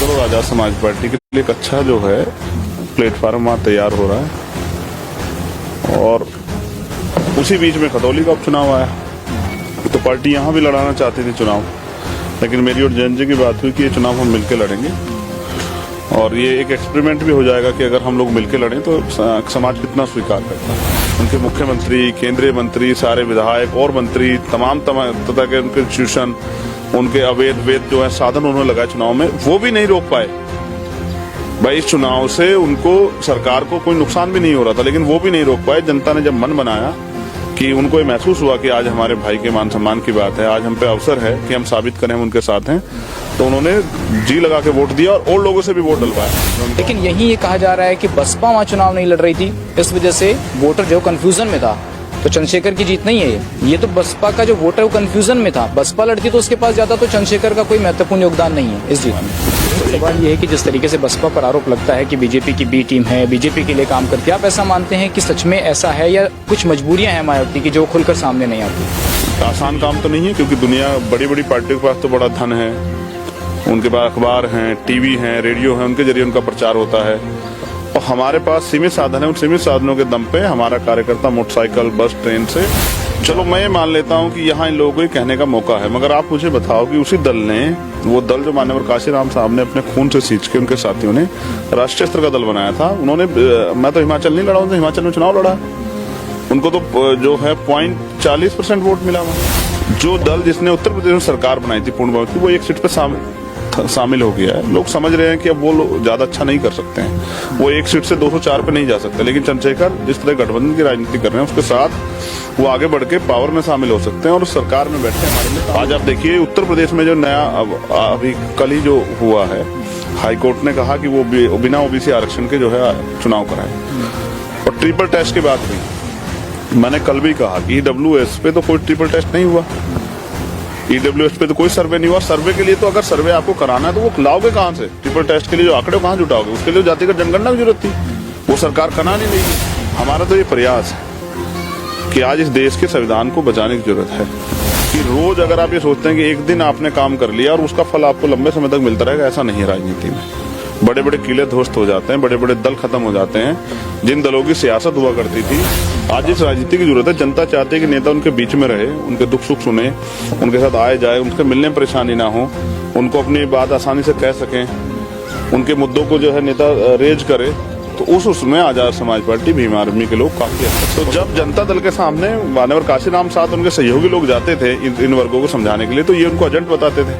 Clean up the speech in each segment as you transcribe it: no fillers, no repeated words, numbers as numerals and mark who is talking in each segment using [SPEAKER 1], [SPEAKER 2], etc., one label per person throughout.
[SPEAKER 1] लोकदल और आजाद समाज पार्टी के लिए एक अच्छा जो है प्लेटफार्म वहाँ तैयार हो रहा है। और उसी बीच में खतौली का उपचुनाव आया, तो पार्टी यहाँ भी लड़ाना चाहती थी चुनाव, लेकिन मेरी और जयंत जी की बात हुई कि ये चुनाव हम मिलकर लड़ेंगे और ये एक एक्सपेरिमेंट भी हो जाएगा कि अगर हम लोग मिलकर लड़ें तो समाज कितना स्वीकार करता है। उनके मुख्यमंत्री, केंद्रीय मंत्री, सारे विधायक और मंत्री, तमाम तरह के उनके इंस्टीट्यूशन, उनके अवैध जो है साधन उन्होंने लगाए चुनाव में, वो भी नहीं रोक पाए। भाई इस चुनाव से उनको, सरकार को कोई नुकसान भी नहीं हो रहा था, लेकिन वो भी नहीं रोक पाए। जनता ने जब मन बनाया कि उनको ये महसूस हुआ कि आज हमारे भाई के मान सम्मान की बात है, आज हम पे अवसर है कि हम साबित करें हम उनके साथ हैं, तो उन्होंने जी लगा के वोट दिया और लोगों से भी वोट डलवाया।
[SPEAKER 2] लेकिन यही ये कहा जा रहा है कि बसपा वहाँ चुनाव नहीं लड़ रही थी, इस वजह से वोटर जो कंफ्यूजन में था। तो चंद्रशेखर की जीत नहीं है ये तो बसपा का जो वोटर वो कंफ्यूजन में था। बसपा लड़ती तो उसके पास जाता, तो चंद्रशेखर का कोई महत्वपूर्ण योगदान नहीं है इस जीत में। सवाल ये है कि जिस तरीके से बसपा पर आरोप लगता है कि बीजेपी की बी टीम है, बीजेपी के लिए काम करती है, आप ऐसा मानते हैं कि सच में ऐसा है या कुछ मजबूरियां हैं मायावती की जो खुलकर सामने नहीं आती?
[SPEAKER 1] आसान काम तो नहीं है, क्योंकि दुनिया बड़ी बड़ी पार्टियों के पास तो बड़ा धन है, उनके पास अखबार हैं, टीवी हैं, रेडियो हैं, उनके जरिए उनका प्रचार होता है। और हमारे पास सीमित साधन है, उन सीमित साधनों के दम पे हमारा कार्यकर्ता मोटरसाइकिल, बस, ट्रेन से, चलो मैं ये मान लेता हूँ कि यहाँ इन लोगों को ही कहने का मौका है। मगर आप मुझे बताओ कि उसी दल ने, वो दल जो माननीय काशीराम साहब ने अपने खून से सींच के उनके साथियों ने राष्ट्रीय स्तर का दल बनाया था, उन्होंने, मैं तो हिमाचल नहीं लड़ा, उन्होंने हिमाचल में चुनाव लड़ा, उनको तो जो है 0.40% वोट मिला। जो दल जिसने उत्तर प्रदेश में सरकार बनाई थी पूर्ण बहुमत की, वो एक सीट पे शामिल हो गया है। लोग समझ रहे हैं कि अब वो ज्यादा अच्छा नहीं कर सकते हैं, वो एक सीट से 204 पे नहीं जा सकते, लेकिन चंद्रशेखर जिस तरह गठबंधन की राजनीति कर रहे हैं उसके साथ वो आगे बढ़ के पावर में शामिल हो सकते हैं और सरकार में बैठे हमारे लिए। आज आप देखिए उत्तर प्रदेश में जो नया अभी कल ही जो हुआ है, हाईकोर्ट ने कहा कि वो बिना ओबीसी आरक्षण के जो है चुनाव कराए। और ट्रिपल टेस्ट की बात हुई, मैंने कल भी कहा कि ईडब्ल्यूएस पे तो कोई ट्रिपल टेस्ट नहीं हुआ, ईडब्ल्यूएस पे तो कोई सर्वे नहीं हुआ। सर्वे के लिए तो अगर सर्वे आपको कराना है तो वो लाओगे कहाँ से? ट्रिपल टेस्ट के लिए जो आंकड़े कहाँ जुटाओगे? उसके लिए जातिगत जनगणना की जरूरत थी, वो सरकार करा नहीं रही। हमारा तो ये प्रयास है कि आज इस देश के संविधान को बचाने की जरूरत है कि रोज अगर आप ये सोचते हैं कि एक दिन आपने काम कर लिया और उसका फल आपको लंबे समय तक मिलता रहेगा, ऐसा नहीं है। राजनीति में बड़े बड़े किले ध्वस्त हो जाते हैं, बड़े बड़े दल खत्म हो जाते हैं। जिन दलों की सियासत हुआ करती थी, आज इस राजनीति की जरूरत है। जनता चाहती है कि नेता उनके बीच में रहे, उनके दुख सुख सुने, उनके साथ आए जाए, उनके मिलने में परेशानी ना हो, उनको अपनी बात आसानी से कह सकें, उनके मुद्दों को जो है नेता रेज करे। तो उसमें आजाद समाज पार्टी, भीम आर्मी के लोग काफी अच्छा। तो जब जनता दल के सामने माननीय काशीराम साथ उनके सहयोगी लोग जाते थे इन वर्गों को समझाने के लिए, तो ये उनको एजेंट बताते थे।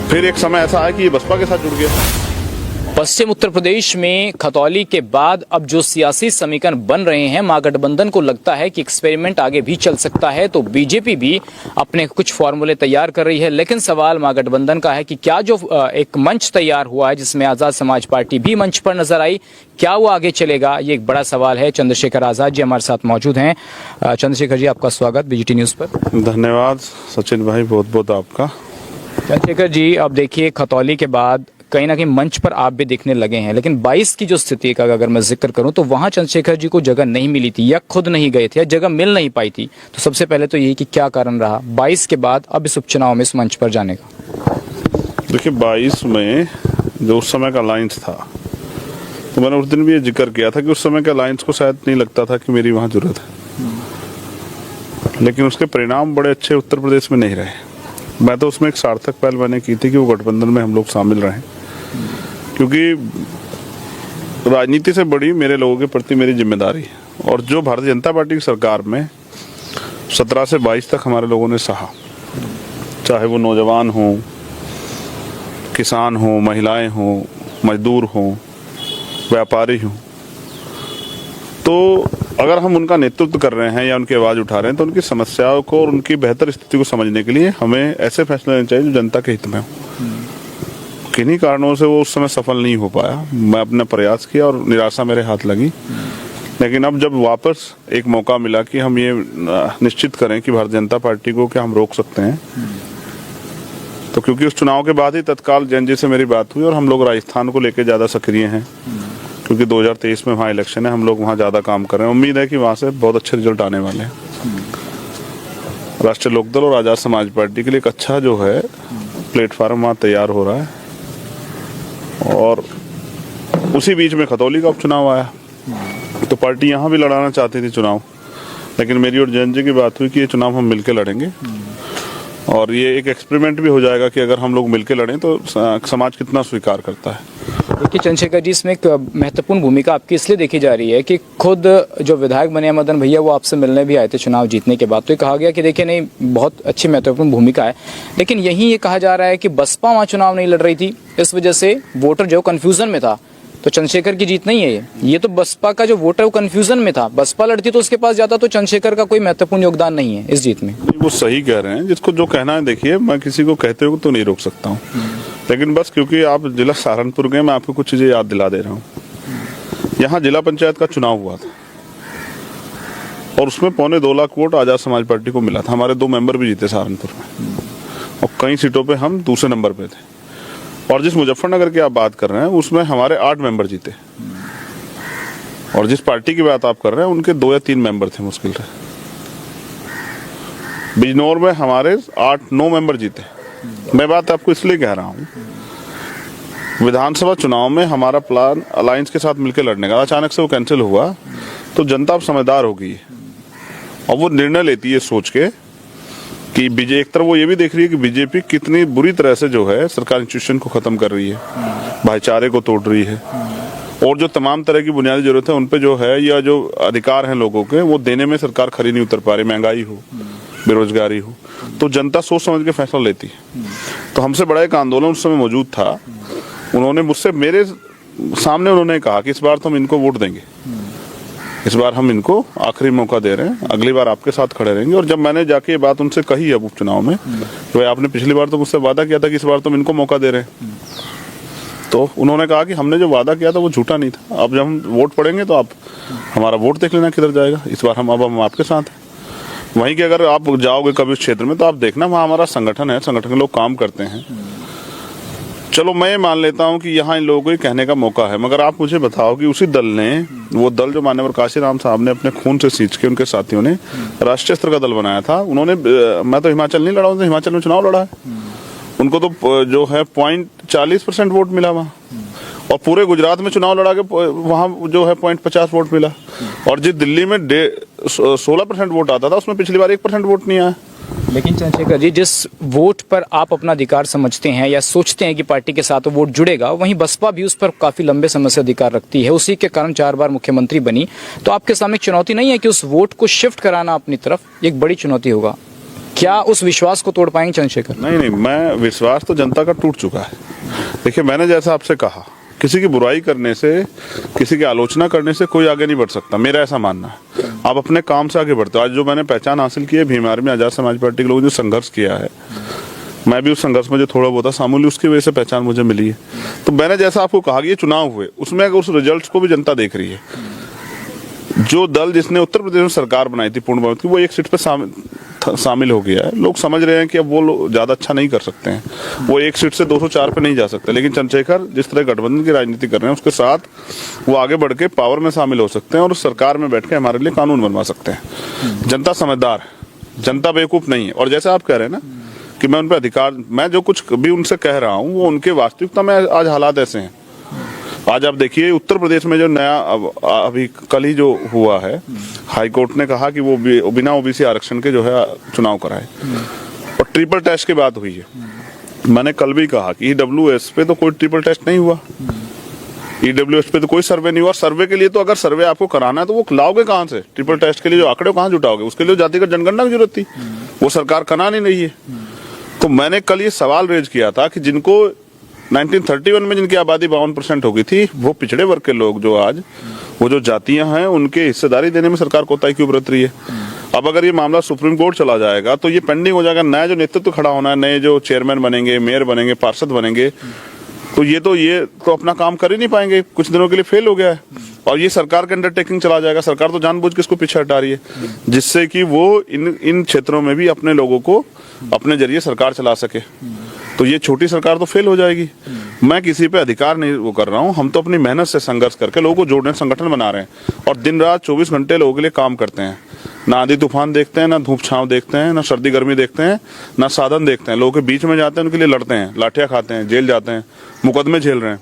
[SPEAKER 1] फिर एक समय ऐसा आया कि ये बसपा के साथ जुड़ गया।
[SPEAKER 2] पश्चिम उत्तर प्रदेश में खतौली के बाद अब जो सियासी समीकरण बन रहे हैं, महागठबंधन को लगता है कि एक्सपेरिमेंट आगे भी चल सकता है, तो बीजेपी भी अपने कुछ फॉर्मूले तैयार कर रही है। लेकिन सवाल महागठबंधन का है कि क्या जो एक मंच तैयार हुआ है जिसमें आजाद समाज पार्टी भी मंच पर नजर आई, क्या वो आगे चलेगा? ये एक बड़ा सवाल है। चंद्रशेखर आजाद जी हमारे साथ मौजूद हैं। चंद्रशेखर जी, आपका स्वागत बीजीटी न्यूज पर।
[SPEAKER 1] धन्यवाद सचिन भाई, बहुत बहुत आपका।
[SPEAKER 2] चंद्रशेखर जी, अब देखिए खतौली के बाद कहीं ना कहीं मंच पर आप भी दिखने लगे हैं, लेकिन 22 की जो स्थिति का अगर मैं जिक्र करूं तो वहां चंद्रशेखर जी को जगह नहीं मिली थी या खुद नहीं गए थे या जगह मिल नहीं पाई थी। तो सबसे पहले तो यही कि क्या कारण रहा 22 के बाद अब इस उपचुनाव में इस मंच पर जाने का?
[SPEAKER 1] देखिए 22 में जो उस समय का अलायंस था, तो मैंने उस दिन भी ये जिक्र किया था कि उस समय के अलायंस को शायद नहीं लगता था कि मेरी वहां जरूरत है, लेकिन उसके परिणाम बड़े अच्छे उत्तर प्रदेश में नहीं रहे। मैं तो उसमें एक सार्थक पहल मैंने की थी कि वो गठबंधन में हम लोग शामिल रहें, क्योंकि राजनीति से बड़ी मेरे लोगों के प्रति मेरी जिम्मेदारी है। और जो भारतीय जनता पार्टी की सरकार में 17 से 22 तक हमारे लोगों ने सहा, चाहे वो नौजवान हो, किसान हो, महिलाएं हो, मजदूर हो, व्यापारी हो, तो अगर हम उनका नेतृत्व कर रहे हैं या उनकी आवाज उठा रहे हैं तो उनकी समस्याओं को और उनकी बेहतर स्थिति को समझने के लिए हमें ऐसे फैसले लेने चाहिए जो जनता के हित में हो। किन्हीं कारणों से वो उस समय सफल नहीं हो पाया। मैं अपना प्रयास किया और निराशा मेरे हाथ लगी, लेकिन अब जब वापस एक मौका मिला कि हम ये निश्चित करें कि भारतीय जनता पार्टी को क्या हम रोक सकते हैं, तो क्योंकि उस चुनाव के बाद ही तत्काल जैन जी से मेरी बात हुई और हम लोग राजस्थान को लेकर ज्यादा सक्रिय हैं, क्योंकि 2023 में वहाँ इलेक्शन है, हम लोग वहाँ ज्यादा काम कर रहे हैं। उम्मीद है कि वहाँ से बहुत अच्छे रिजल्ट आने वाले हैं। राष्ट्रीय लोकदल और आजाद समाज पार्टी के लिए एक अच्छा जो है प्लेटफार्म वहाँ तैयार हो रहा है और उसी बीच में खतौली का उपचुनाव आया, तो पार्टी यहाँ भी लड़ाना चाहती थी चुनाव, लेकिन मेरी और जयंत जी की बात हुई कि ये चुनाव हम मिलकर लड़ेंगे और ये एक एक्सपेरिमेंट भी हो जाएगा कि अगर हम लोग मिलकर लड़ें तो समाज कितना स्वीकार करता है।
[SPEAKER 2] देखिए चंद्रशेखर जी, इसमें एक महत्वपूर्ण भूमिका आपकी इसलिए देखी जा रही है कि खुद जो विधायक बने मदन भैया वो आपसे मिलने भी आए थे चुनाव जीतने के बाद, तो ये कहा गया कि देखिए नहीं, बहुत अच्छी महत्वपूर्ण भूमिका है, लेकिन यही ये कहा जा रहा है कि बसपा वहाँ चुनाव नहीं लड़ रही थी, इस वजह से वोटर जो कंफ्यूजन में था, तो चंद्रशेखर की जीत नहीं है ये तो बसपा का जो वोटर वो कंफ्यूजन में था, बसपा लड़ती तो उसके पास जाता, तो चंद्रशेखर का कोई महत्वपूर्ण योगदान नहीं है इस जीत में।
[SPEAKER 1] वो सही कह रहे हैं, जिसको जो कहना है, देखिए मैं किसी को कहते हुए तो नहीं रोक सकता हूँ, लेकिन बस क्योंकि आप जिला सहारनपुर गए, मैं आपको कुछ चीजें याद दिला दे रहा हूँ। यहाँ जिला पंचायत का चुनाव हुआ था और उसमें 2.25 लाख वोट आजाद समाज पार्टी को मिला था। हमारे 2 मेंबर भी जीते सहारनपुर में और कई सीटों पे हम दूसरे नंबर पे थे। और जिस मुजफ्फरनगर की आप बात कर रहे हैं उसमें हमारे 8 मेंबर जीते, और जिस पार्टी की बात आप कर रहे हैं उनके 2 या 3 मेंबर थे मुश्किल से। बिजनौर में हमारे 8-9 मेंबर जीते। मैं बात आपको इसलिए कह रहा हूँ, विधानसभा चुनाव में हमारा प्लान अलायंस के साथ मिलकर लड़ने का, अचानक से वो कैंसिल हुआ, तो जनता अब समझदार हो गई है और वो निर्णय लेती है सोच के कि बीजेपी, एक तरफ वो ये भी देख रही है कि बीजेपी कितनी बुरी तरह से जो है सरकारी इंस्टीट्यूशन को खत्म कर रही है, भाईचारे को तोड़ रही है, और जो तमाम तरह की बुनियादी जरूरत है उन पे जो है या जो अधिकार हैं लोगों के वो देने में सरकार खरी नहीं उतर पा रही, महंगाई हो, बेरोजगारी हो, तो जनता सोच समझ के फैसला लेती है। तो हमसे बड़ा एक आंदोलन उस समय मौजूद था, उन्होंने मुझसे, मेरे सामने उन्होंने कहा कि इस बार तो हम इनको वोट देंगे, इस बार हम इनको आखिरी मौका दे रहे हैं, अगली बार आपके साथ खड़े रहेंगे। और जब मैंने जाके ये बात उनसे कही है उपचुनाव में, तो भाई आपने पिछली बार तो मुझसे वादा किया था कि इस बार तुम इनको मौका दे रहे हैं, तो उन्होंने कहा कि हमने जो वादा किया था वो झूठा नहीं था, अब जब हम वोट पड़ेंगे तो आप हमारा वोट देख लेना किधर जाएगा, इस बार हम आपके साथ हैं। वहीं के अगर आप जाओगे कभी उस क्षेत्र में तो आप देखना वहाँ हमारा संगठन है, संगठन के लोग काम करते हैं। चलो मैं ये मान लेता हूँ कि यहाँ इन लोगों को कहने का मौका है, मगर आप मुझे बताओ कि उसी दल ने, वो दल जो मान्यवर काशीराम साहब ने अपने खून से सींच के, उनके साथियों ने राष्ट्रीय स्तर का दल बनाया था, उन्होंने, मैं तो हिमाचल नहीं लड़ा हूँ, हिमाचल में चुनाव लड़ा है, उनको तो जो है 0.40% वोट मिला वहाँ, और पूरे गुजरात में चुनाव लड़ा के वहाँ जो है 0.50 वोट मिला, और जिस दिल्ली में 16% वोट आता था उसमें पिछली बार 1% वोट नहीं आया।
[SPEAKER 2] लेकिन चंद्रशेखर जी, जिस वोट पर आप अपना अधिकार समझते हैं या सोचते हैं कि पार्टी के साथ वोट जुड़ेगा, वहीं बसपा भी उस पर काफी लंबे समय से अधिकार रखती है, उसी के कारण 4 बार मुख्यमंत्री बनी, तो आपके सामने चुनौती नहीं है कि उस वोट को शिफ्ट कराना अपनी तरफ एक बड़ी चुनौती होगा? क्या उस विश्वास को तोड़ पाएंगे चंद्रशेखर?
[SPEAKER 1] नहीं, मैं, विश्वास तो जनता का टूट चुका है। देखिए मैंने जैसा आपसे कहा, किसी की बुराई करने से, किसी की आलोचना करने से कोई आगे नहीं बढ़ सकता, मेरा ऐसा मानना है। आप अपने काम से आगे बढ़ते हो। आज जो मैंने पहचान हासिल की है भीम आर्मी, आजाद समाज पार्टी के लोगों ने जो संघर्ष किया है, मैं भी उस संघर्ष में जो थोड़ा बहुत शामिल हुई, उसकी वजह से पहचान मुझे मिली है। तो मैंने जैसा आपको कहा कि ये चुनाव हुए, उसमें अगर उस रिजल्ट को भी जनता देख रही है, जो दल जिसने उत्तर प्रदेश में सरकार बनाई थी पूर्ण बहुमत की, वो एक सीट पे शामिल हो गया है। लोग समझ रहे हैं कि अब वो लोग ज्यादा अच्छा नहीं कर सकते हैं, वो एक सीट से 204 पे नहीं जा सकते, लेकिन चंद्रशेखर जिस तरह गठबंधन की राजनीति कर रहे हैं उसके साथ वो आगे बढ़ के पावर में शामिल हो सकते हैं और उस सरकार में बैठ के हमारे लिए कानून बनवा सकते हैं। जनता समझदार है, जनता बेवकूफ नहीं है। और जैसे आप कह रहे हैं ना कि मैं उन पर अधिकार, मैं जो कुछ भी उनसे कह रहा हूँ वो उनके वास्तविकता में आज हालात ऐसे हैं। आज आप देखिए उत्तर प्रदेश में जो नया अभी कल ही जो हुआ है, हाई कोर्ट ने कहा कि वो बिना ओबीसी आरक्षण के जो है चुनाव कराए, और ट्रिपल टेस्ट की बात हुई है। मैंने कल भी कहा कि ईडब्ल्यूएस पे तो कोई ट्रिपल टेस्ट नहीं हुआ, ईडब्ल्यूएस पे तो कोई सर्वे नहीं हुआ। सर्वे के लिए तो अगर सर्वे आपको कराना है तो वो लाओगे कहाँ से? ट्रिपल टेस्ट के लिए जो आंकड़े कहाँ जुटाओगे? उसके लिए जातिगत जनगणना की जरूरत थी, वो सरकार करा नहीं रही है। तो मैंने कल ये सवाल रेज किया था कि जिनको 1931 में जिनकी आबादी 52% हो गई थी, वो पिछड़े वर्ग के लोग जो आज वो जो जातियां हैं उनके हिस्सेदारी देने में सरकार कोताही क्यों बरत रही है? अब अगर ये मामला सुप्रीम कोर्ट चला जाएगा तो ये पेंडिंग हो जाएगा। नया जो नेतृत्व खड़ा होना है, नए जो चेयरमैन बनेंगे, मेयर बनेंगे, पार्षद बनेंगे, तो ये तो अपना काम कर ही नहीं पाएंगे, कुछ दिनों के लिए फेल हो गया है। और ये सरकार का अंडरटेकिंग चला जाएगा। सरकार तो जानबूझ के इसको पीछे हटा रही है, जिससे कि वो इन क्षेत्रों में भी अपने लोगों को अपने जरिए सरकार चला सके। तो ये छोटी सरकार तो फेल हो जाएगी। मैं किसी पे अधिकार नहीं वो कर रहा हूँ, हम तो अपनी मेहनत से संघर्ष करके लोगों को जोड़ने संगठन बना रहे हैं और दिन रात 24 घंटे लोगों के लिए काम करते हैं। ना आंधी तूफान देखते हैं, ना धूप छांव देखते हैं, ना सर्दी गर्मी देखते हैं, ना साधन देखते हैं। लोगों के बीच में जाते हैं, उनके लिए लड़ते हैं, लाठियां खाते हैं, जेल जाते हैं, मुकदमे झेल रहे हैं।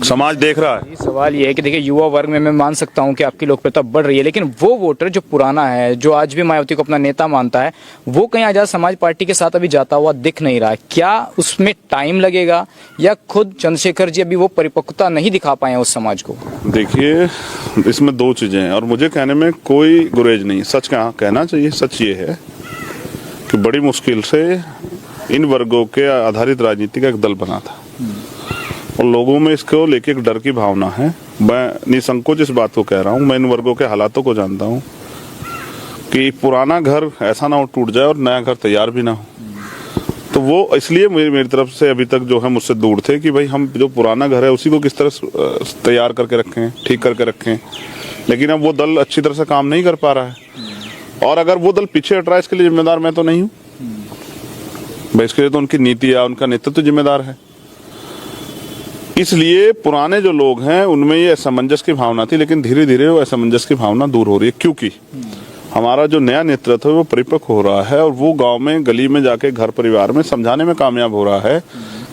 [SPEAKER 1] समाज देख रहा है।
[SPEAKER 2] सवाल ये है कि देखिए युवा वर्ग में मैं मान सकता हूं कि आपकी लोकप्रियता बढ़ रही है, लेकिन वो वोटर जो पुराना है, जो आज भी मायावती को अपना नेता मानता है, वो कहीं आजाद समाज पार्टी के साथ अभी जाता हुआ दिख नहीं रहा है। क्या उसमें टाइम लगेगा या खुद चंद्रशेखर जी अभी वो परिपक्वता नहीं दिखा पाए हैं उस समाज को?
[SPEAKER 1] देखिए, इसमें दो चीजें हैं और मुझे कहने में कोई गुरेज नहीं। सच कहना चाहिए। सच ये है कि बड़ी मुश्किल से इन वर्गों के आधारित राजनीति का एक दल बना था और लोगों में इसको लेके एक डर की भावना है। मैं निसंकोच इस बात को कह रहा हूँ, मैं इन वर्गों के हालातों को जानता हूँ कि पुराना घर ऐसा ना हो टूट जाए और नया घर तैयार भी ना हो। तो वो इसलिए मेरी तरफ से अभी तक जो है मुझसे दूर थे कि भाई हम जो पुराना घर है उसी को किस तरह तैयार करके रखें, ठीक करके रखें। लेकिन अब वो दल अच्छी तरह से काम नहीं कर पा रहा है और अगर वो दल पीछे हट रहा है इसके लिए जिम्मेदार मैं तो नहीं हूँ भाई, इसके लिए तो उनकी नीति या उनका नेतृत्व जिम्मेदार है। इसलिए पुराने जो लोग हैं उनमें ये असमंजस की भावना थी, लेकिन धीरे धीरे वो असमंजस की भावना दूर हो रही है क्योंकि हमारा जो नया नेतृत्व है वो परिपक्व हो रहा है और वो गांव में गली में जाके घर परिवार में समझाने में कामयाब हो रहा है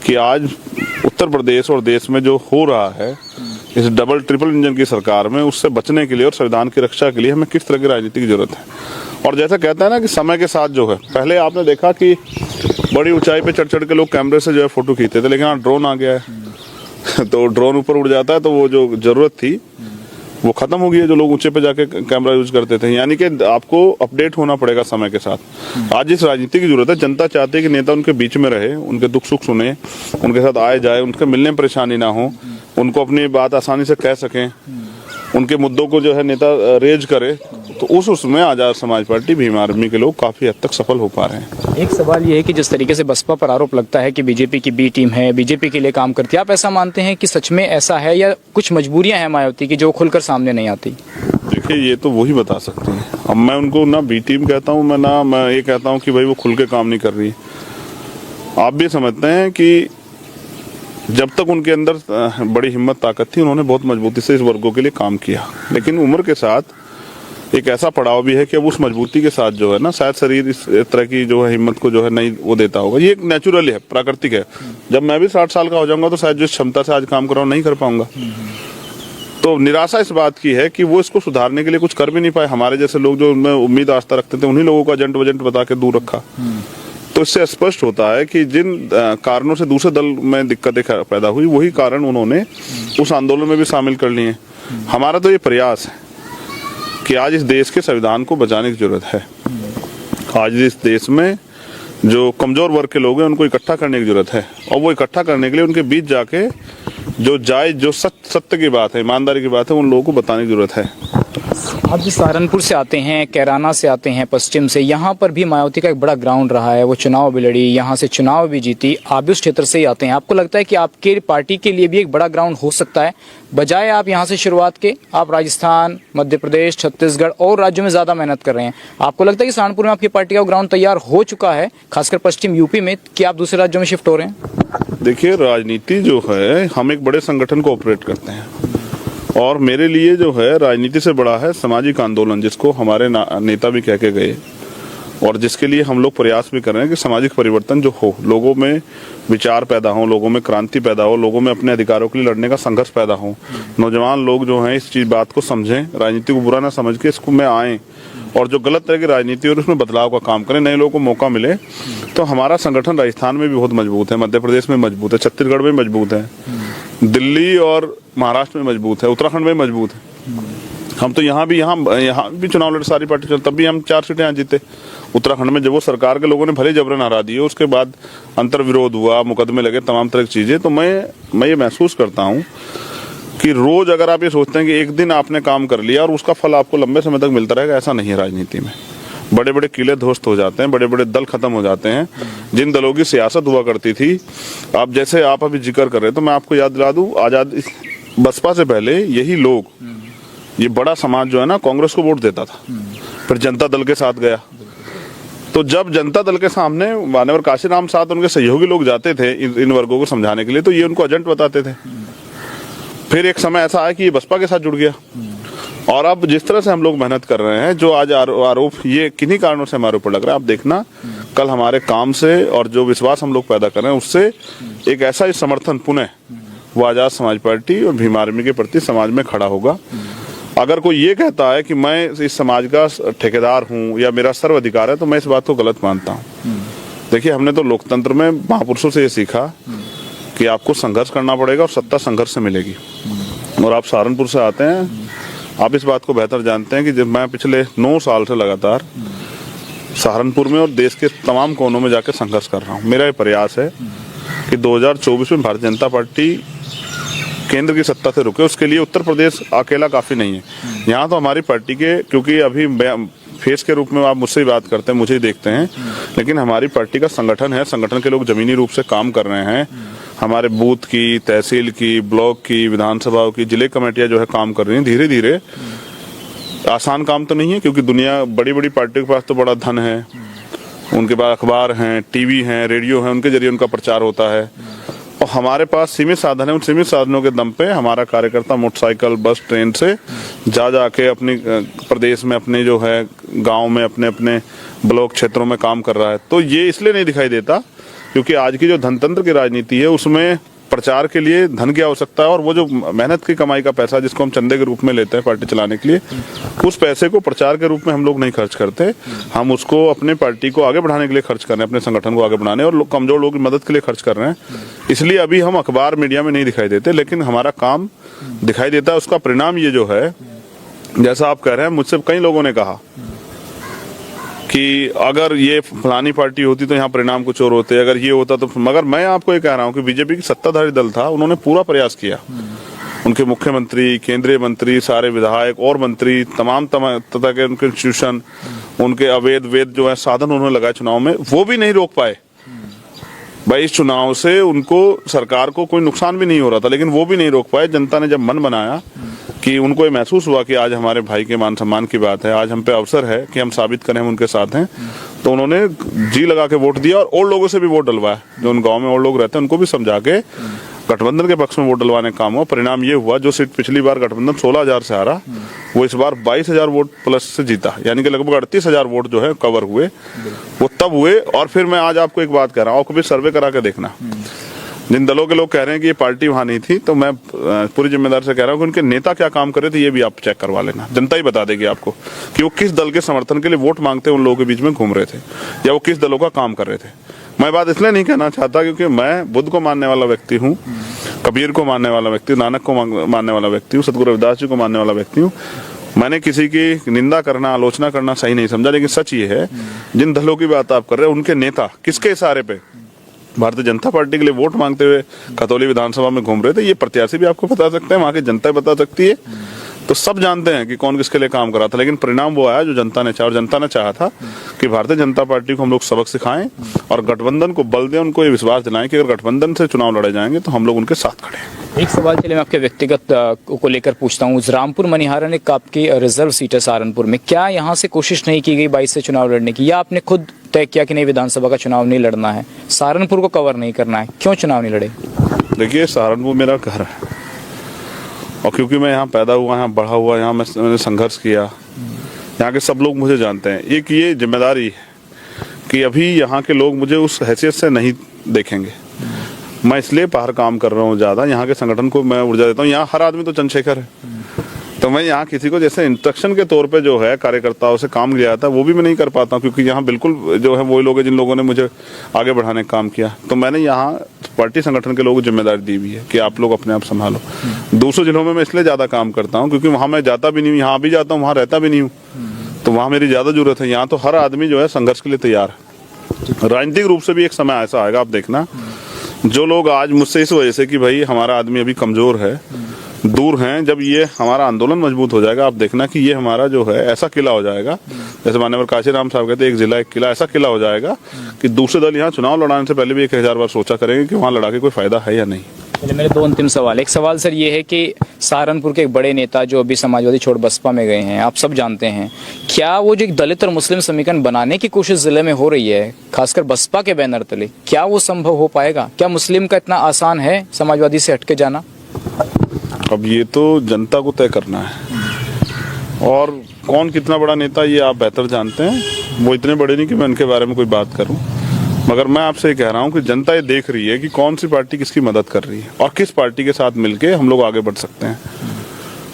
[SPEAKER 1] कि आज उत्तर प्रदेश और देश में जो हो रहा है इस डबल ट्रिपल इंजन की सरकार में, उससे बचने के लिए और संविधान की रक्षा के लिए हमें किस तरह की राजनीति की जरूरत है। और जैसा कहता है ना कि समय के साथ जो है, पहले आपने देखा कि बड़ी ऊंचाई पे चढ़ के लोग कैमरे से जो है फोटो खींचते थे, लेकिन हाँ ड्रोन आ गया है तो ड्रोन ऊपर उड़ जाता है, तो वो जो जरूरत थी वो खत्म हो गई है, जो लोग ऊंचे पे जाके कैमरा यूज करते थे। यानी कि आपको अपडेट होना पड़ेगा समय के साथ। आज इस राजनीति की जरूरत है, जनता चाहती है कि नेता उनके बीच में रहे, उनके दुख सुख सुने, उनके साथ आए जाए, उनके मिलने में परेशानी ना हो, उनको अपनी बात आसानी से कह सकें, उनके मुद्दों को जो है नेता रेज करे। तो उसमें आजाद समाज पार्टी, भीम आर्मी के लोग काफी हद तक सफल हो पा रहे हैं।
[SPEAKER 2] एक सवाल ये है कि जिस तरीके से बसपा पर आरोप लगता है कि बीजेपी की बी टीम है, बीजेपी के लिए काम करती है, आप ऐसा मानते हैं कि सच में ऐसा है या कुछ मजबूरियां हैं मायावती की जो खुलकर सामने नहीं आती?
[SPEAKER 1] देखिए, ये तो वही बता सकते हैं। अब मैं उनको ना बी टीम कहता हूँ, मैं ये कहता हूँ कि भाई वो खुल के काम नहीं कर रही। आप भी समझते हैं कि जब तक उनके अंदर बड़ी हिम्मत ताकत थी, उन्होंने बहुत मजबूती से इस वर्गों के लिए काम किया। लेकिन उम्र के साथ एक ऐसा पड़ाव भी है कि अब उस मजबूती के साथ जो है ना, शायद शरीर इस तरह की जो है हिम्मत को जो है नहीं वो देता होगा। ये एक नेचुरल है, प्राकृतिक है। जब मैं भी 60 साल का हो जाऊंगा तो शायद जिस क्षमता से आज काम कर रहा हूँ नहीं कर पाऊंगा। तो निराशा इस बात की है कि वो इसको सुधारने के लिए कुछ कर भी नहीं पाए। हमारे जैसे लोग जो उनमें उम्मीद आस्था रखते थे, उन्हीं लोगों को एजेंट वजेंट बता के दूर रखा। तो इससे स्पष्ट होता है कि जिन कारणों से दूसरे दल में दिक्कतें पैदा हुई, वही कारण उन्होंने उस आंदोलन में भी शामिल कर लिए। हमारा तो ये प्रयास है कि आज इस देश के संविधान को बचाने की जरूरत है। आज इस देश में जो कमजोर वर्ग के लोग हैं उनको इकट्ठा करने की जरूरत है और वो इकट्ठा करने के लिए उनके बीच जाके जो सत्य की बात है, ईमानदारी की बात है, उन लोगों को बताने की जरूरत है।
[SPEAKER 2] आप जिस सहारनपुर से आते हैं, कैराना से आते हैं, पश्चिम से, यहाँ पर भी मायावती का एक बड़ा ग्राउंड रहा है, वो चुनाव भी लड़ी, यहाँ से चुनाव भी जीती। आप भी उस क्षेत्र से ही आते हैं, आपको लगता है कि आपके पार्टी के लिए भी एक बड़ा ग्राउंड हो सकता है, बजाय आप यहाँ से शुरुआत के आप राजस्थान, मध्य प्रदेश, छत्तीसगढ़ और राज्यों में ज्यादा मेहनत कर रहे हैं? आपको लगता है कि सहारनपुर में आपकी पार्टी का ग्राउंड तैयार हो चुका है, खासकर पश्चिम यूपी में, कि आप दूसरे राज्यों में शिफ्ट हो रहे हैं?
[SPEAKER 1] देखिए, राजनीति जो है, हम एक बड़े संगठन को ऑपरेट करते हैं और मेरे लिए जो है राजनीति से बड़ा है सामाजिक आंदोलन, जिसको हमारे नेता भी कह के गए और जिसके लिए हम लोग प्रयास भी कर रहे हैं कि सामाजिक परिवर्तन जो हो, लोगों में विचार पैदा हो, लोगों में क्रांति पैदा हो, लोगों में अपने अधिकारों के लिए लड़ने का संघर्ष पैदा हो। नौजवान लोग जो हैं इस बात को समझें, राजनीति को बुरा ना समझ के इसको में आए और जो गलत तरह की राजनीति और उसमें बदलाव का काम करें, नए लोगों को मौका मिले। तो हमारा संगठन राजस्थान में भी बहुत मजबूत है, मध्य प्रदेश में मजबूत है, छत्तीसगढ़ में मजबूत है, दिल्ली और महाराष्ट्र में मजबूत है, उत्तराखंड में मजबूत है। हम तो यहाँ भी चुनाव लड़े, सारी पार्टी, तब भी हम 4 सीटें यहाँ जीते। उत्तराखंड में जब वो सरकार के लोगों ने भले जबरन हरा दिए, उसके बाद अंतर विरोध हुआ, मुकदमे लगे, तमाम तरह की चीजें। तो मैं ये महसूस करता हूँ कि रोज अगर आप ये सोचते हैं कि एक दिन आपने काम कर लिया और उसका फल आपको लंबे समय तक मिलता रहेगा, ऐसा नहीं है। राजनीति में बड़े बड़े किले ध्वस्त हो जाते हैं, बड़े बड़े दल खत्म हो जाते हैं। जिन दलों की सियासत हुआ करती थी, आप जैसे आप अभी जिक्र कर रहे, तो मैं आपको याद दिला दूं, आजाद बसपा से पहले यही लोग, ये बड़ा समाज जो है ना, कांग्रेस को वोट देता था, फिर जनता दल के साथ गया। तो जब जनता दल के सामने मान्यवर काशीराम साथ उनके सहयोगी लोग जाते थे इन वर्गों को समझाने के लिए, तो ये उनको एजेंट बताते थे। फिर एक समय ऐसा आया कि ये बसपा के साथ जुड़ गया और अब जिस तरह से हम लोग मेहनत कर रहे हैं, जो आज आरोप ये किन्हीं कारणों से हमारे ऊपर लग रहा है, आप देखना कल हमारे काम से और जो विश्वास हम लोग पैदा कर रहे हैं उससे एक ऐसा ही समर्थन पुनः वो आज़ाद समाज पार्टी और भीम आर्मी के प्रति समाज में खड़ा होगा। अगर कोई ये कहता है कि मैं इस समाज का ठेकेदार हूँ या मेरा सर्वाधिकार है, तो मैं इस बात को गलत मानता हूँ। देखिए, हमने तो लोकतंत्र में महापुरुषों से ये सीखा कि आपको संघर्ष करना पड़ेगा और सत्ता संघर्ष से मिलेगी। और आप सहारनपुर से आते हैं, आप इस बात को बेहतर जानते हैं कि जब मैं पिछले 9 साल से लगातार सहारनपुर में और देश के तमाम कोनों में जाकर संघर्ष कर रहा हूँ। मेरा ये प्रयास है कि 2024 में भारतीय जनता पार्टी केंद्र की सत्ता से रुके। उसके लिए उत्तर प्रदेश अकेला काफी नहीं है। यहाँ तो हमारी पार्टी के, क्योंकि अभी फेस के रूप में आप मुझसे ही बात करते हैं, मुझे ही देखते हैं, लेकिन हमारी पार्टी का संगठन है। संगठन के लोग जमीनी रूप से काम कर रहे हैं। हमारे बूथ की, तहसील की, ब्लॉक की, विधानसभाओं की, जिले कमेटियां जो है काम कर रही हैं धीरे धीरे। आसान काम तो नहीं है, क्योंकि दुनिया बड़ी बड़ी पार्टियों के पास तो बड़ा धन है। उनके पास अखबार हैं, टीवी हैं, रेडियो हैं, उनके जरिए उनका प्रचार होता है। और हमारे पास सीमित साधन है। उन सीमित साधनों के दम पे हमारा कार्यकर्ता मोटरसाइकिल, बस, ट्रेन से जाके अपनी प्रदेश में, अपने जो है गांव में, अपने अपने ब्लॉक क्षेत्रों में काम कर रहा है। तो ये इसलिए नहीं दिखाई देता क्योंकि आज की जो धनतंत्र की राजनीति है उसमें प्रचार के लिए धन की आवश्यकता है। और वो जो मेहनत की कमाई का पैसा जिसको हम चंदे के रूप में लेते हैं पार्टी चलाने के लिए, उस पैसे को प्रचार के रूप में हम लोग नहीं खर्च करते। हम उसको अपने पार्टी को आगे बढ़ाने के लिए खर्च कर रहे हैं, अपने संगठन को आगे बढ़ाने और कमजोर लोगों की मदद के लिए खर्च कर रहे हैं। इसलिए अभी हम अखबार, मीडिया में नहीं दिखाई देते, लेकिन हमारा काम दिखाई देता है। उसका परिणाम ये जो है, जैसा आप कह रहे हैं, मुझसे कई लोगों ने कहा कि अगर ये फलानी पार्टी होती तो यहाँ परिणाम कुछ और होते, अगर ये होता तो। मगर मैं आपको ये कह रहा हूँ कि बीजेपी की सत्ताधारी दल था, उन्होंने पूरा प्रयास किया। उनके मुख्यमंत्री, केंद्रीय मंत्री, सारे विधायक और मंत्री, तमाम तरह के उनके इंस्टीट्यूशन, उनके अवैध जो है साधन उन्होंने लगाए चुनाव में, वो भी नहीं रोक पाए। भाई, इस चुनाव से उनको, सरकार को कोई नुकसान भी नहीं हो रहा था, लेकिन वो भी नहीं रोक पाए। जनता ने जब मन बनाया कि उनको ये महसूस हुआ कि आज हमारे भाई के मान सम्मान की बात है, आज हम पे अवसर है कि हम साबित करें हम उनके साथ हैं, तो उन्होंने जी लगा के वोट दिया। और लोगों से भी वोट डलवाया, जो उन गांव में और लोग रहते हैं उनको भी समझा के गठबंधन के पक्ष में वोट डलवाने का काम हुआ। परिणाम ये हुआ, जो सीट पिछली बार गठबंधन 16,000 से हारा, वो इस बार 22,000 वोट प्लस से जीता। यानी कि लगभग 38,000 वोट जो है कवर हुए। वो तब हुए। और फिर मैं आज आपको एक बात कह रहा हूँ, आपको भी सर्वे करा के देखना। जिन दलों के लोग कह रहे हैं कि ये पार्टी वहां नहीं थी, तो मैं पूरी जिम्मेदारी से कह रहा हूँ कि उनके नेता क्या काम कर रहे थे, ये भी आप चेक करवा लेना। जनता ही बता देगी आपको कि वो किस दल के समर्थन के लिए वोट मांगते उन लोगों के बीच में घूम रहे थे, या वो किस दलों का काम कर रहे थे। मैं बात इसलिए नहीं कहना चाहता क्योंकि मैं बुद्ध को मानने वाला व्यक्ति हूँ, कबीर को मानने वाला व्यक्ति हूँ, नानक को मानने वाला व्यक्ति हूँ, सतगुरु रविदास जी को मानने वाला व्यक्ति हूँ। मैंने किसी की निंदा करना, आलोचना करना सही नहीं समझा, लेकिन सच ये है, जिन दलों की बात आप कर रहे हैं, उनके नेता किसके इशारे पे भारतीय जनता पार्टी के लिए वोट मांगते हुए खतौली विधानसभा में घूम रहे थे, ये प्रत्याशी भी आपको बता सकते हैं, वहां की जनता बता सकती है। तो सब जानते हैं कि कौन किसके लिए काम कर रहा था, लेकिन परिणाम वो आया जो जनता ने चाहा। और जनता ने चाहा था कि भारतीय जनता पार्टी को हम लोग सबक सिखाएं और गठबंधन को बल दें, उनको ये विश्वास दिलाएं कि अगर गठबंधन से चुनाव लड़े जाएंगे तो हम लोग उनके साथ खड़े हैं।
[SPEAKER 2] एक सवाल चलिए मैं आपके व्यक्तिगत को लेकर पूछता हूँ। रामपुर मनिहारा ने आपकी रिजर्व सीट है सहारनपुर में, क्या यहाँ से कोशिश नहीं की गई 22 से चुनाव लड़ने की, या आपने खुद तय किया कि नहीं, विधानसभा का चुनाव नहीं लड़ना है, सहारनपुर को कवर नहीं करना है, क्यों चुनाव नहीं लड़े?
[SPEAKER 1] देखिए, सहारनपुर मेरा घर है और क्योंकि मैं यहाँ पैदा हुआ, यहाँ बढ़ा हुआ, यहाँ मैंने संघर्ष किया, यहाँ के सब लोग मुझे जानते हैं। एक ये जिम्मेदारी है कि अभी यहाँ के लोग मुझे उस हैसियत से नहीं देखेंगे। मैं इसलिए बाहर काम कर रहा हूँ ज़्यादा, यहाँ के संगठन को मैं ऊर्जा देता हूँ। यहाँ हर आदमी तो चंद्रशेखर है, तो मैं यहाँ किसी को जैसे इंस्ट्रक्शन के तौर पे जो है कार्यकर्ताओं से काम लिया था वो भी मैं नहीं कर पाता हूँ, क्योंकि यहाँ बिल्कुल जो है वही लोग हैं जिन लोगों ने मुझे आगे बढ़ाने का काम किया। तो मैंने यहाँ पार्टी संगठन के लोगों को जिम्मेदारी दी हुई है कि आप लोग अपने आप संभालो। दूसरे जिलों में मैं इसलिए ज़्यादा काम करता हूँ क्योंकि वहाँ मैं जाता भी नहीं हूँ, यहाँ भी जाता हूँ, वहाँ रहता भी नहीं हूँ, तो वहाँ मेरी ज़्यादा जरूरत है। यहाँ तो हर आदमी जो है संघर्ष के लिए तैयार है। राजनीतिक रूप से भी एक समय ऐसा आएगा, आप देखना, जो लोग आज मुझसे इस वजह से कि भाई हमारा आदमी अभी कमजोर है, दूर हैं, जब ये हमारा आंदोलन मजबूत हो जाएगा, आप देखना कि ये हमारा जो है ऐसा किला हो जाएगा, जैसे माननीय काशीराम साहब कहते हैं, एक जिला एक किला, ऐसा किला हो जाएगा कि दूसरे दल यहाँ चुनाव लड़ाने से पहले भी 1000 बार सोचा करेंगे कि वहाँ लड़ा के कोई फायदा है या नहीं।
[SPEAKER 2] मेरे 2 अंतिम सवाल। एक सवाल सर ये है कि सहारनपुर के एक बड़े नेता जो अभी समाजवादी छोड़ बसपा में गए हैं, आप सब जानते हैं, क्या वो जो एक दलित और मुस्लिम समीकरण बनाने की कोशिश जिले में हो रही है, खासकर बसपा के बैनर तले, क्या वो संभव हो पाएगा? क्या मुस्लिम का इतना आसान है समाजवादी से हटके जाना?
[SPEAKER 1] अब ये तो जनता को तय करना है, और कौन कितना बड़ा नेता ये आप बेहतर जानते हैं। वो इतने बड़े नहीं कि मैं उनके बारे में कोई बात करूं। मगर मैं आपसे ये कह रहा हूँ कि जनता ये देख रही है कि कौन सी पार्टी किसकी मदद कर रही है और किस पार्टी के साथ मिलके हम लोग आगे बढ़ सकते हैं।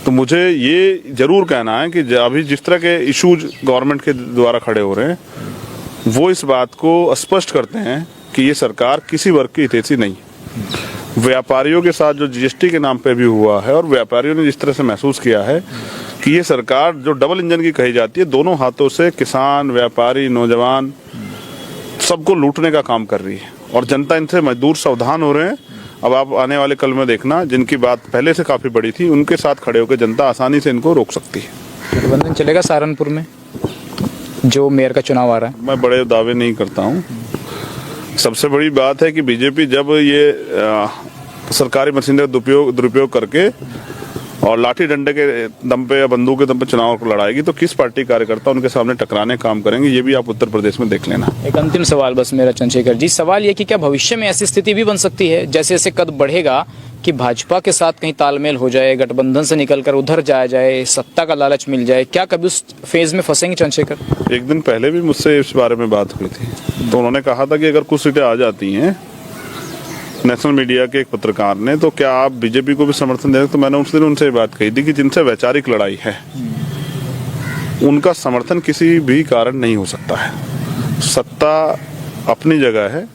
[SPEAKER 1] तो मुझे ये जरूर कहना है कि अभी जिस तरह के इश्यूज गवर्नमेंट के द्वारा खड़े हो रहे हैं वो इस बात को स्पष्ट करते हैं कि ये सरकार किसी वर्ग की हितैषी नहीं। व्यापारियों के साथ जो जीएसटी के नाम पे भी हुआ है और व्यापारियों ने जिस तरह से महसूस किया है कि ये सरकार जो डबल इंजन की कही जाती है, दोनों हाथों से किसान, व्यापारी, नौजवान सबको लूटने का काम कर रही है और जनता इनसे मजदूर सावधान हो रहे हैं। अब आप आने वाले कल में देखना, जिनकी बात पहले से काफी बड़ी थी उनके साथ खड़े होकर जनता आसानी से इनको रोक सकती है।
[SPEAKER 2] गठबंधन चलेगा सहारनपुर में जो मेयर का चुनाव आ रहा है?
[SPEAKER 1] मैं बड़े दावे नहीं करता हूँ। सबसे बड़ी बात है कि बीजेपी जब ये सरकारी मशीनरी का दुरुपयोग करके और लाठी डंडे के दम पे या बंदूक के दम पे चुनाव को लड़ाएगी तो किस पार्टी कार्यकर्ता उनके सामने टकराने काम करेंगे, ये भी आप उत्तर प्रदेश में देख लेना।
[SPEAKER 2] एक अंतिम सवाल बस मेरा चंद्रशेखर जी, सवाल ये कि क्या भविष्य में ऐसी स्थिति भी बन सकती है जैसे जैसे कद बढ़ेगा कि भाजपा के साथ कहीं तालमेल हो जाए, गठबंधन से निकलकर उधर जाया जाए, सत्ता का लालच मिल जाए, क्या कभी उस फेज में फंसेंगे चंद्रशेखर?
[SPEAKER 1] एक दिन पहले भी मुझसे इस बारे में बात हुई थी तो उन्होंने कहा था कि अगर कुछ सीटें आ जाती हैं नेशनल मीडिया के एक पत्रकार ने, तो क्या आप बीजेपी को भी समर्थन देंगे? तो मैंने उस दिन उनसे बात कही थी कि जिनसे वैचारिक लड़ाई है उनका समर्थन किसी भी कारण नहीं हो सकता है। सत्ता अपनी जगह है,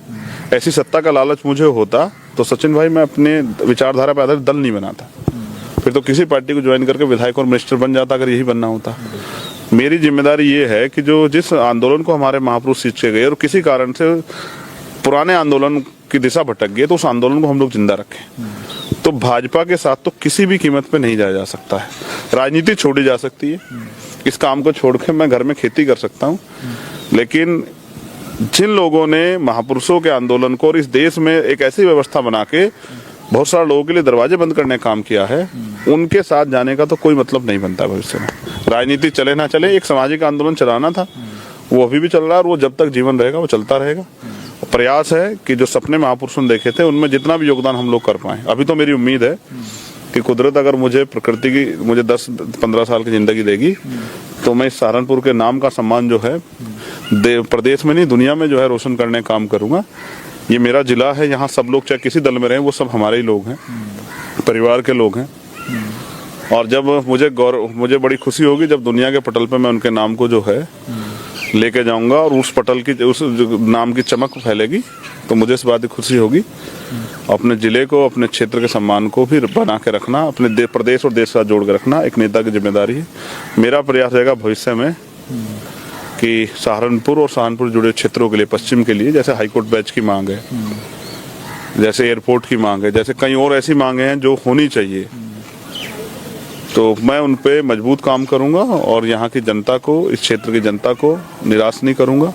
[SPEAKER 1] ऐसी सत्ता का लालच मुझे होता तो सचिन भाई मैं अपने विचारधारा पर आधारित दल नहीं बनाता, फिर तो किसी पार्टी को ज्वाइन करके विधायक और मिनिस्टर बन जाता अगर यही बनना होता। मेरी जिम्मेदारी ये है कि जो जिस आंदोलन को हमारे महापुरुष सींच के गए और किसी कारण से पुराने आंदोलन की दिशा भटक गई तो उस आंदोलन को हम लोग जिंदा रखें। तो भाजपा के साथ तो किसी भी कीमत पे नहीं जाया जा सकता है। राजनीति छोड़ी जा सकती है, इस काम को छोड़ के मैं घर में खेती कर सकता हूँ, लेकिन जिन लोगों ने महापुरुषों के आंदोलन को और इस देश में एक ऐसी व्यवस्था बना के बहुत सारे लोगों के लिए दरवाजे बंद करने का काम किया है, उनके साथ जाने का तो कोई मतलब नहीं बनता भविष्य में। राजनीति चले ना चले, एक सामाजिक आंदोलन चलाना था, वो अभी भी चल रहा है और वो जब तक जीवन रहेगा वो चलता रहेगा। प्रयास है कि जो सपने महापुरुषों ने देखे थे उनमें जितना भी योगदान हम लोग कर पाए। अभी तो मेरी उम्मीद है कि कुदरत अगर मुझे प्रकृति की मुझे 10-15 साल की जिंदगी देगी तो मैं इस सहारनपुर के नाम का सम्मान जो है प्रदेश में नहीं दुनिया में जो है रोशन करने का काम करूंगा। ये मेरा जिला है, यहाँ सब लोग चाहे किसी दल में रहें वो सब हमारे ही लोग हैं, परिवार के लोग हैं। और जब मुझे बड़ी खुशी होगी जब दुनिया के पटल पे मैं उनके नाम को जो है लेके जाऊंगा और उस पटल की उस नाम की चमक फैलेगी तो मुझे इस बात की खुशी होगी। अपने जिले को, अपने क्षेत्र के सम्मान को भी बना के रखना, अपने प्रदेश और देश के साथ जोड़ के रखना एक नेता की जिम्मेदारी है। मेरा प्रयास रहेगा भविष्य में कि सहारनपुर और सहारनपुर जुड़े क्षेत्रों के लिए, पश्चिम के लिए, जैसे हाईकोर्ट बैच की मांग है, जैसे एयरपोर्ट की मांग है, जैसे कई और ऐसी मांगे हैं जो होनी चाहिए, तो मैं उन पे मजबूत काम करूंगा और यहाँ की जनता को, इस क्षेत्र की जनता को निराश नहीं करूंगा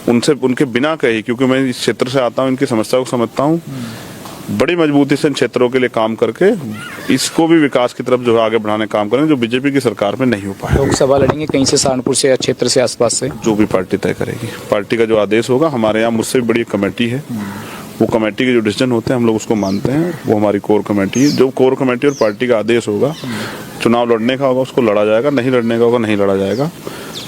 [SPEAKER 1] उनसे उनके बिना कही, क्योंकि मैं इस क्षेत्र से आता हूँ, इनकी समस्या को समझता हूँ। बड़ी मजबूती से इन क्षेत्रों के लिए काम करके इसको भी विकास की तरफ जो है आगे बढ़ाने का काम करेंगे जो बीजेपी की सरकार में नहीं हो पाया।
[SPEAKER 2] लोकसभा लड़ेंगे कहीं से, सहारनपुर से या क्षेत्र से आसपास से?
[SPEAKER 1] जो भी पार्टी तय करेगी, पार्टी का जो आदेश होगा, हमारे यहाँ मुझसे भी बड़ी कमेटी है, वो कमेटी के जो डिसीजन होते हैं हम लोग उसको मानते हैं, वो हमारी कोर कमेटी है। जो कोर कमेटी और पार्टी का आदेश होगा, चुनाव लड़ने का होगा उसको लड़ा जाएगा, नहीं लड़ने का होगा नहीं लड़ा जाएगा।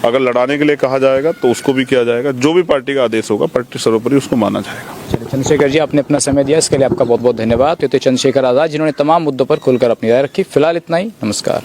[SPEAKER 1] अगर लड़ाने के लिए कहा जाएगा तो उसको भी किया जाएगा। जो भी पार्टी का आदेश होगा पार्टी सर्वोपरि उसको माना जाएगा।
[SPEAKER 2] चंद्रशेखर जी, आपने अपना समय दिया, इसके लिए आपका बहुत बहुत धन्यवाद। तो चंद्रशेखर आजाद जिन्होंने तमाम मुद्दों पर खुलकर अपनी राय रखी। फिलहाल इतना ही, नमस्कार।